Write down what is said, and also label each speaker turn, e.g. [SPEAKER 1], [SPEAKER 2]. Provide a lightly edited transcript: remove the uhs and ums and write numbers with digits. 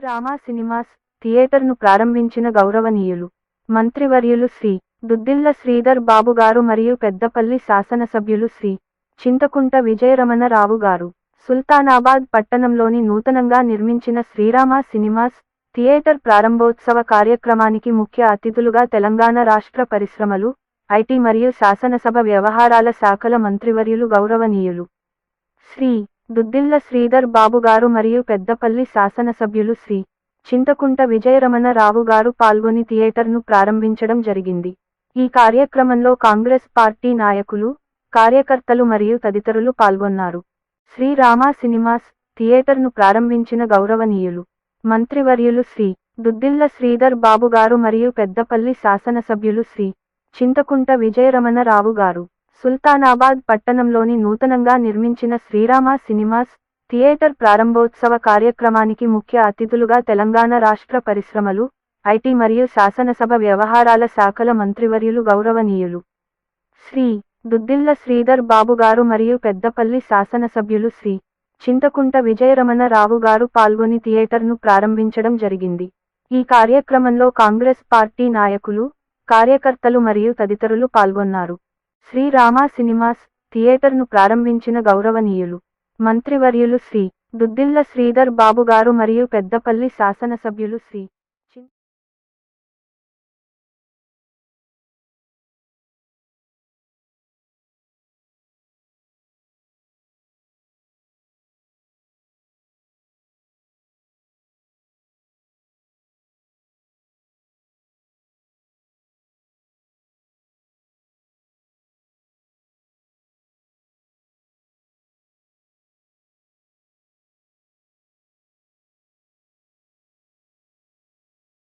[SPEAKER 1] Rama cinemas థియేటర్ను ప్రారంభించిన గౌరవనీయులు మంత్రివర్యులు శ్రీ దుద్దిళ్ల శ్రీధర్ బాబు గారు మరియు పెద్దపల్లి శాసనసభ్యులు శ్రీ చింతకుంట విజయరమణ రావు గారు సుల్తానాబాద్ పట్టణంలోని నూతనంగా నిర్మించిన శ్రీరామ సినిమాస్ థియేటర్ ప్రారంభోత్సవ కార్యక్రమానికి ముఖ్య అతిథులుగా తెలంగాణ రాష్ట్ర పరిశ్రమలు, ఐటీ మరియు శాసనసభ వ్యవహారాల శాఖల మంత్రివర్యులు గౌరవనీయులు శ్రీ దుద్దిళ్ల శ్రీధర్ బాబు గారు మరియు పెద్దపల్లి శాసనసభ్యులు శ్రీ చింతకుంట విజయరమణ రావు గారు పాల్గొని థియేటర్ను ప్రారంభించడం జరిగింది. ఈ కార్యక్రమంలో కాంగ్రెస్ పార్టీ నాయకులు, కార్యకర్తలు మరియు తదితరులు పాల్గొన్నారు. శ్రీరామ సినిమాస్ థియేటర్ను ప్రారంభించిన గౌరవనీయులు మంత్రివర్యులు శ్రీ దుద్దిళ్ల శ్రీధర్ బాబు గారు మరియు పెద్దపల్లి శాసనసభ్యులు శ్రీ చింతకుంట విజయరమణ రావు గారు సుల్తానాబాద్ పట్టణంలోని నూతనంగా నిర్మించిన శ్రీరామ సినిమాస్ థియేటర్ ప్రారంభోత్సవ కార్యక్రమానికి ముఖ్య అతిథులుగా తెలంగాణ రాష్ట్ర పరిశ్రమలు, ఐటీ మరియు శాసనసభ వ్యవహారాల శాఖల మంత్రివర్యులు గౌరవనీయులు శ్రీ దుద్దిళ్ల శ్రీధర్ బాబు గారు మరియు పెద్దపల్లి శాసనసభ్యులు శ్రీ చింతకుంట విజయరమణ రావు గారు పాల్గొని థియేటర్ను ప్రారంభించడం జరిగింది. ఈ కార్యక్రమంలో కాంగ్రెస్ పార్టీ నాయకులు, కార్యకర్తలు మరియు తదితరులు పాల్గొన్నారు. శ్రీరామ సినిమాస్ థియేటర్ను ప్రారంభించిన గౌరవనీయులు మంత్రివర్యులు శ్రీ దుద్దిళ్ల శ్రీధర్ బాబు గారు మరియు పెద్దపల్లి శాసనసభ్యులు శ్రీ